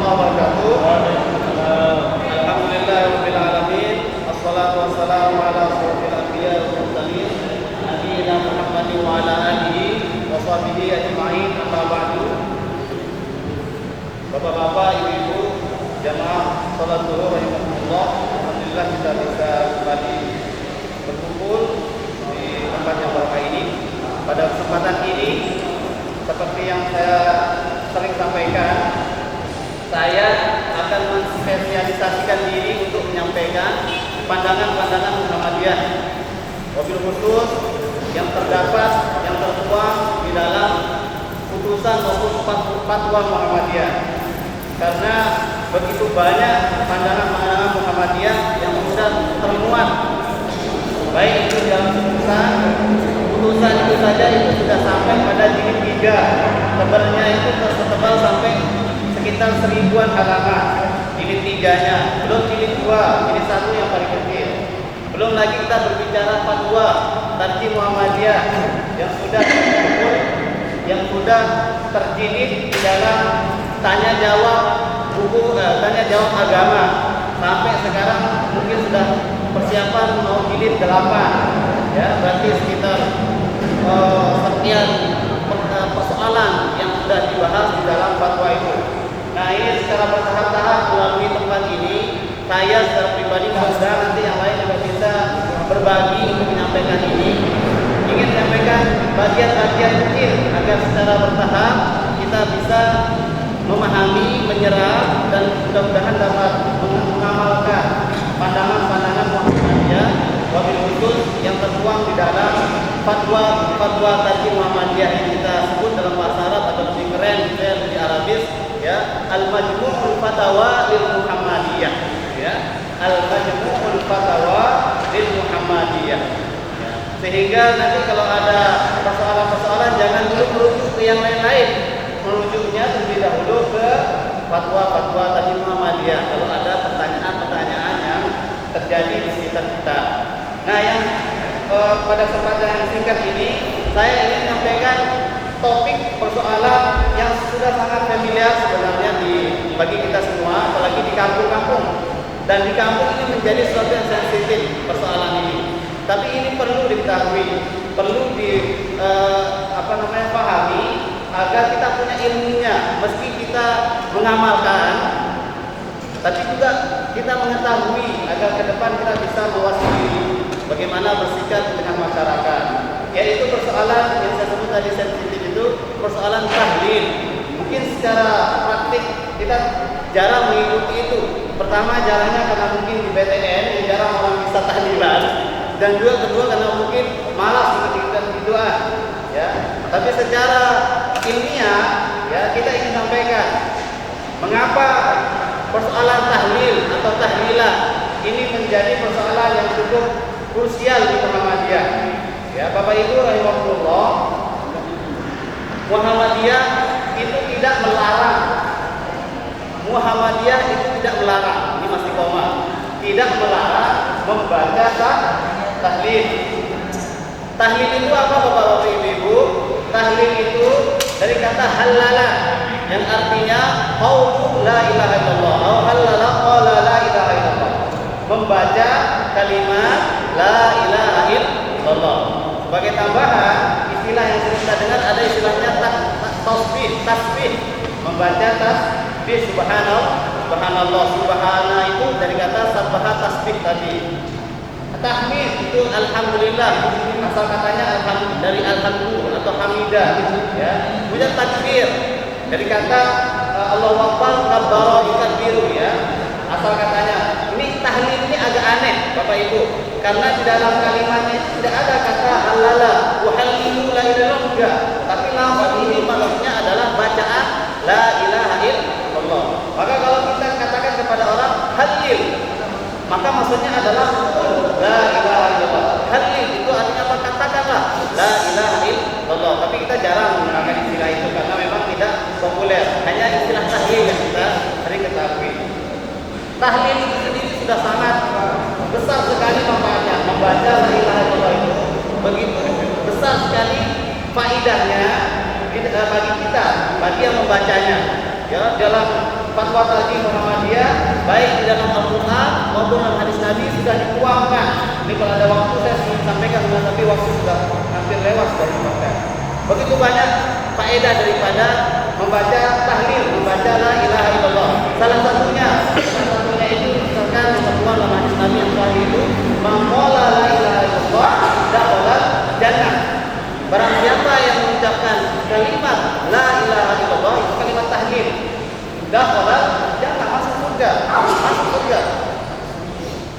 warahmatullahi wabarakatuh. Alhamdulillahirabbil alamin. Wassalatu wassalamu ala asyrofil anbiya wal mursalin nabiyina Muhammadin wa ala alihi wa sahbihi ajma'in. Amma ba'du. Bapak-bapak, ibu-ibu, jamaah salat zuhur rahimakumullah. Alhamdulillah kita bisa kembali berkumpul di tempat yang barakah ini. Pada kesempatan ini, seperti yang saya sering sampaikan, saya akan menspesialisasikan diri untuk menyampaikan pandangan-pandangan Muhammadiyah, wabil khusus yang terdapat, yang tertuang di dalam putusan maupun fatwa Muhammadiyah. Karena begitu banyak pandangan-pandangan Muhammadiyah yang sudah termuat, baik itu dalam putusan itu saja itu sudah sampai pada jilid 3, tebalnya itu setebal sampai sekitar 1000-an halaman. Jilid 3-nya, belum jilid 2, jilid 1 yang paling kecil. Belum lagi kita berbicara fatwa Tarjih Muhammadiyah yang sudah terjilid di dalam tanya jawab agama. Sampai sekarang mungkin sudah persiapan mau jilid 8. Ya, berarti sekitar sekian persoalan yang sudah dibahas di dalam fatwa itu. Nah, ini secara bertahap-tahap melalui tempat ini, saya secara pribadi mudah nanti yang lain juga bisa berbagi untuk menyampaikan ini. Ingin menyampaikan bagian-bagian kecil agar secara bertahap kita bisa memahami, menyerap, dan mudah-mudahan dapat mengamalkan pandangan-pandangan Muhammadiyah, wabil khusus yang tertuang di dalam fatwa Tarjih Muhammadiyah yang kita sebut dalam bahasa Arab atau lebih keren, lebih Arabis, ya, Al-Majmu'ul Fatawa lil Muhammadiyah, ya, Al-Majmu'ul Fatawa lil Muhammadiyah. Ya. Sehingga nanti kalau ada persoalan-persoalan jangan dulu merujuk ke yang lain-lain, merujuknya terlebih dahulu ke fatwa Tarjih Muhammadiyah kalau ada pertanyaan-pertanyaan yang terjadi di sekitar kita. Nah, yang pada kesempatan yang singkat ini saya ingin menyampaikan topik persoalan yang sudah sangat familiar sebenarnya bagi kita semua, apalagi di kampung-kampung. Dan di kampung ini menjadi sesuatu yang sensitif persoalan ini. Tapi ini perlu diketahui, perlu pahami agar kita punya ilmunya. Meski kita mengamalkan, tapi juga kita mengetahui agar ke depan kita bisa mewaspadai bagaimana bersikap dengan masyarakat. Yaitu persoalan yang saya sebut tadi sensitif itu persoalan tahlil. Mungkin secara praktik kita jarang mengikuti itu. Pertama jarangnya karena mungkin di BTN jarang orang bisa tahlilan, dan juga kedua karena mungkin malas mengikuti doa. Ya, tapi secara ilmiah ya kita ingin sampaikan mengapa persoalan tahlil atau tahlilan ini menjadi persoalan yang cukup krusial di Muhammadiyah. Ya, Bapak Ibu rahimahullah, Muhammadiyah itu tidak melarang. Muhammadiyah itu tidak melarang. Ini masih koma. Tidak melarang membaca tahlil. Tahlil itu apa, Bapak-bapak, Ibu-ibu? Tahlil itu dari kata halala yang artinya qaulu la ilaha illallah atau halala qala la ilaha illallah. Membaca kalimat la ilaha illallah. Sebagai tambahan, istilah yang sering kita dengar ada istilahnya tasbih. Membaca tasbih subhanallah. Subhana itu dari kata sabbaha tasbih tadi. Tahmid itu alhamdulillah, asal katanya dari alhamdulillah atau hamidah, ya. Kemudian takbir dari kata Allahu Akbar kabbara yukabbiru, ya. Asal katanya. Ini tahlil ini agak aneh, Bapak Ibu, karena di dalam kalimatnya tidak ada kata halala wa halilu la ilaha illallah, tapi lafaz ini maksudnya adalah bacaan la ilaha illallah. Maka kalau kita katakan kepada orang halil, maka maksudnya adalah la ilaha illallah. Halil itu artinya apa? Katakanlah la ilaha illallah. Tapi kita jarang menggunakan istilah itu karena memang tidak populer. Hanya istilah tahlil yang kita sering ketahui. Tahlil itu sendiri sudah sangat besar sekali manfaatnya. Membaca la ilaha illallah itu begitu besar sekali faidahnya bagi kita, bagi yang membacanya. Ya, dalam fatwa tadi Muhammadiyah baik di dalam Al-Quran maupun dalam hadis Nabi sudah dituangkan. Ini kalau ada waktu saya ingin sampaikan, tapi waktu sudah hampir lewat dari bahkan. Begitu banyak faedah daripada membaca tahlil, membaca la ilaha illallah. Salah satunya itu misalkan ketentuan dalam hadis Nabi yang sahih itu, "Maqala la ilaha illallah dakhala jannah." Barang siapa yang mengucapkan kalimat la ilaha illallah, itu kalimat tahlil, dakhala jannah, masuk surga, masuk surga.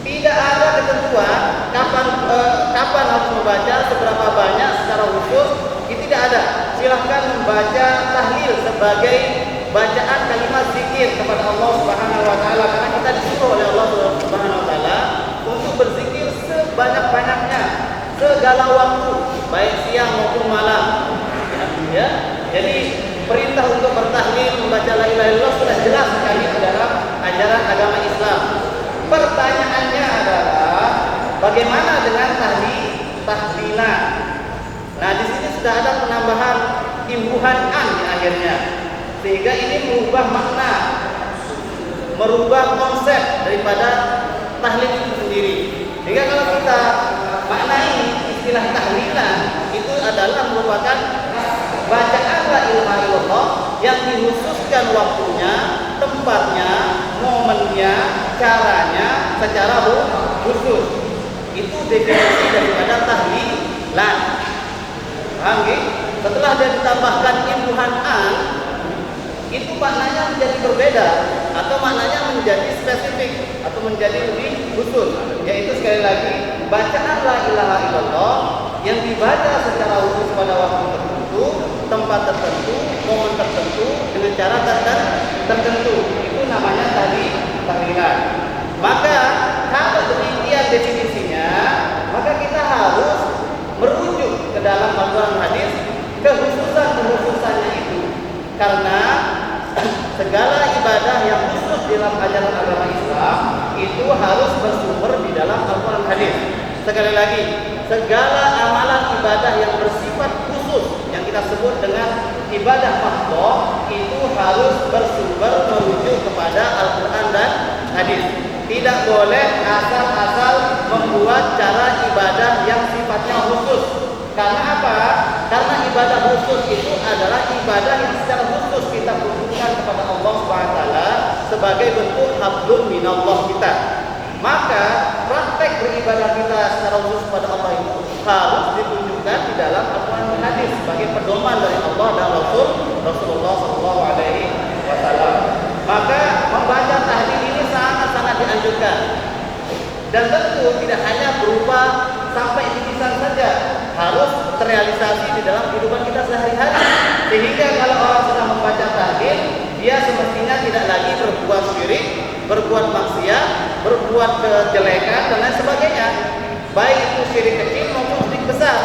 Tidak ada ketentuan kapan harus membaca, seberapa banyak secara khusus, itu tidak ada. Silahkan membaca tahlil sebagai bacaan kalimat zikir kepada Allah Subhanahu wa taala, karena kita disuruh oleh Allah Subhanahu wa taala untuk berzikir sebanyak-banyaknya segala waktu, baik siang maupun malam. Ya. Jadi perintah untuk bertahlil, membaca la ilaha illallah sudah jelas sekali dalam ajaran agama Islam. Pertanyaannya adalah bagaimana dengan tahlilan? Nah, di sini sudah ada penambahan imbuhan an di akhirnya, sehingga ini merubah makna, merubah konsep daripada tahlil itu sendiri. Sehingga kalau kita maknai istilah tahlilan, itu adalah merupakan bacaan la ilaha illallah yang dikhususkan waktunya, tempatnya, momennya, caranya secara khusus. Itu definisi daripada tahlilan. Paham nggih? Setelah dia ditambahkan imbuhan an, itu maknanya menjadi berbeda atau maknanya menjadi spesifik atau menjadi lebih khusus. Yaitu sekali lagi bacaan la ilaha illallah yang dibaca secara khusus pada waktu tertentu, tempat tertentu, momen tertentu, dengan cara tertentu. Itu namanya tahlilan. Maka kalau demikian definisinya, maka kita harus merujuk ke dalam Al-Quran hadis kekhususannya itu. Karena segala ibadah yang khusus dalam ajaran agama Islam itu harus bersumber di dalam Al-Quran hadis. Sekali lagi, segala amalan ibadah yang bersifat khusus yang kita sebut dengan ibadah makhluk itu harus bersumber merujuk kepada Al-Quran dan hadis. Tidak boleh asal-asal membuat cara ibadah yang sifatnya khusus. Karena apa? Karena ibadah khusus itu adalah ibadah yang secara khusus kita butuhkan kepada Allah Subhanahu wa taala sebagai bentuk hablum minallah kita. Maka praktek beribadah kita secara khusus kepada Allah itu harus ditunjukkan di dalam Al-Quran dan hadis sebagai pedoman dari Allah dan Rasulullah SAW. Maka membaca tahlil ini sangat-sangat dianjurkan. Dan tentu tidak hanya berupa sampai di lisan saja, harus terrealisasi di dalam kehidupan kita sehari-hari. Sehingga kalau orang sedang membaca tahlil, dia semestinya tidak lagi berbuat syirik, berbuat maksiat, berbuat kejelekan dan lain sebagainya. Baik itu syirik kecil maupun syirik besar.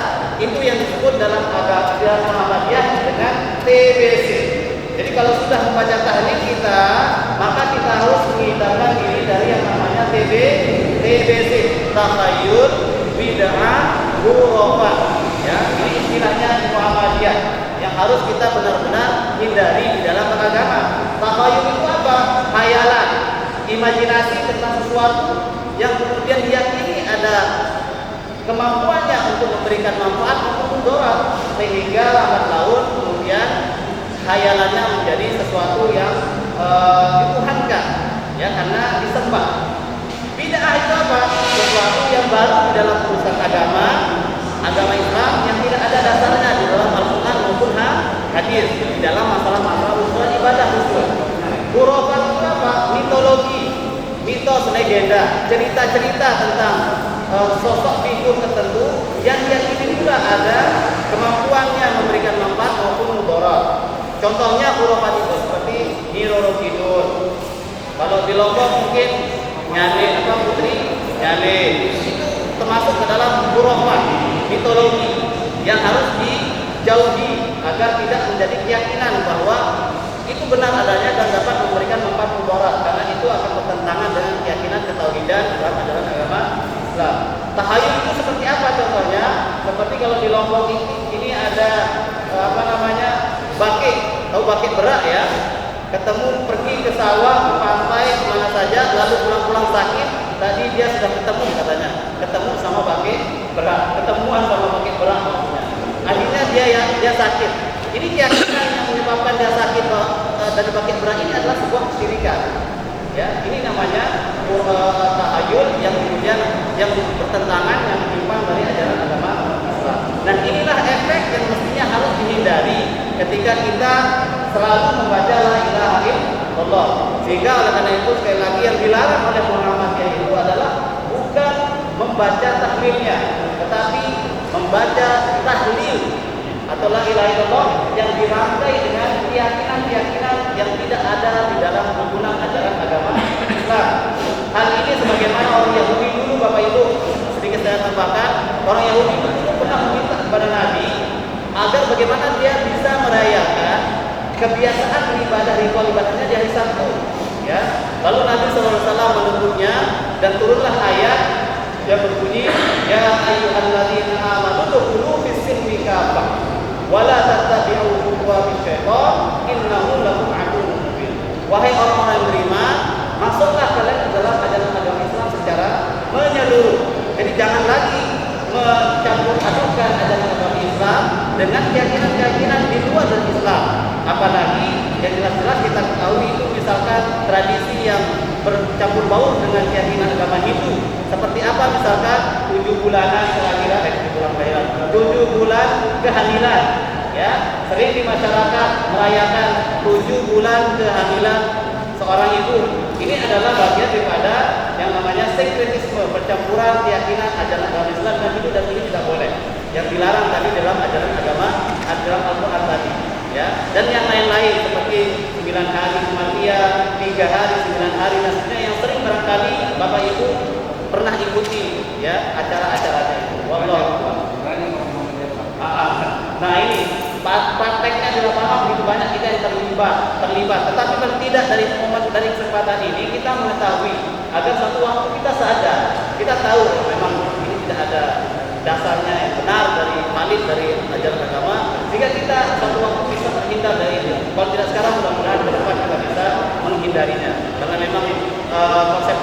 Itu yang disebut dalam agama Muhammadiyah dengan TBC. Jadi kalau sudah membaca tahlil kita, maka kita harus menghindarkan diri dari yang namanya TBC, takhayul, bid'ah, khurafat. Ya, ini istilahnya Muhammadiyah yang harus kita benar-benar hindari di dalam beragama. Takhayul itu apa? Khayalan, imajinasi tentang sesuatu yang kemudian diyakini ada kemampuannya untuk memberikan manfaat maupun mudarat, sehingga lambat laun kemudian khayalannya menjadi sesuatu yang dituhankan, ya, karena disembah. Bid'ah itu apa? Sesuatu yang baru di dalam urusan agama Islam yang tidak ada dasarnya di dalam Al-Quran maupun hadis di dalam masalah-masalah usul ibadah usul. Khurafat itu apa? Mitologi, mitos, legenda, cerita-cerita tentang sosok figur tertentu yang diyakini pula ada kemampuannya memberikan manfaat maupun mudarat. Contohnya khurafat itu seperti Nyi Roro Kidul. Kalau di Lombok mungkin Nyale Putri Nyale. Itu termasuk ke dalam khurafat, mitologi yang harus dijauhi agar tidak menjadi keyakinan bahwa itu benar adanya dan dapat memberikan manfaat mudarat, karena itu akan bertentangan dengan keyakinan ketauhidan dalam ajaran agama Islam. Tahayul itu seperti apa contohnya? Seperti kalau di Lombok ini ada bakit, tahu bakit berak ya? ketemu pergi ke sawah, ke pantai, kemana saja, lalu pulang-pulang sakit. Tadi dia sudah ketemu katanya, ketemu sama pakai berat, ketemuan sama pakai berat maksudnya. Akhirnya dia sakit. Ini keyakinan yang menyebabkan dia sakit dari pakai berat ini adalah sebuah kesyirikan. Ya, ini namanya tahayul yang kemudian yang bertentangan yang menyimpang dari ajaran agama Islam. Dan inilah efek yang mestinya harus dihindari ketika kita selalu membaca la ilaha illallah. Sehingga oleh karena itu sekali lagi yang dilarang oleh Muhammadiyah itu adalah bukan membaca tahlilnya, tetapi membaca tahlil atau la ilaha illallah yang dirangkai dengan keyakinan-keyakinan yang tidak ada di dalam tuntunan ajaran agama Islam. Hal ini sebagaimana orang Yahudi dulu, Bapak Ibu, sedikit saya tambahkan, orang Yahudi dulu pernah meminta kepada Nabi agar bagaimana dia bisa merayakan kebiasaan beribadah ritual ibadahnya di hari Sabtu. Ya, lalu Nabi SAW menemunya dan turunlah ayat yang berbunyi, ya ayyuhalladzina amanu dkhulu fis-silmi kafah wala tattabi'u khutuwatis syaitan innahu lakum aduwwun mubin. Wahai orang-orang yang beriman, masuklah kalian ke dalam ajaran agama Islam secara menyeluruh. Jadi jangan lagi mencampur adukkan ajaran agama Islam dengan keyakinan-keyakinan di luar dari Islam. Apalagi yang jelas-jelas kita ketahui itu misalkan tradisi yang bercampur baur dengan keyakinan agama Hindu. Seperti apa misalkan 7 bulanan kelahiran, 7 bulan kehamilan. Ya, sering di masyarakat merayakan 7 bulan kehamilan seorang ibu. Ini adalah bagian daripada yang namanya sinkretisme, percampuran keyakinan ajaran agama Islam dan Hindu, dan ini tidak boleh. Yang dilarang tadi dalam ajaran agama, dalam Al-Quran tadi. Ya, dan yang lain-lain seperti 9 hari kematian, 3 hari, 9 hari, dan sebagainya yang sering barangkali Bapak Ibu pernah ikuti ya acara-acaranya itu. Wallahu Nah ini prakteknya di lapangan begitu banyak kita yang terlibat. Tetapi paling tidak dari kesempatan ini kita mengetahui agar satu waktu kita sadar, kita tahu memang ini tidak ada dasarnya yang benar valid dari ajaran agama, sehingga kita satu waktu bisa terhindar dari itu. Kalau tidak sekarang, mudah-mudahan ke depan kita bisa menghindarinya. Karena memang konsep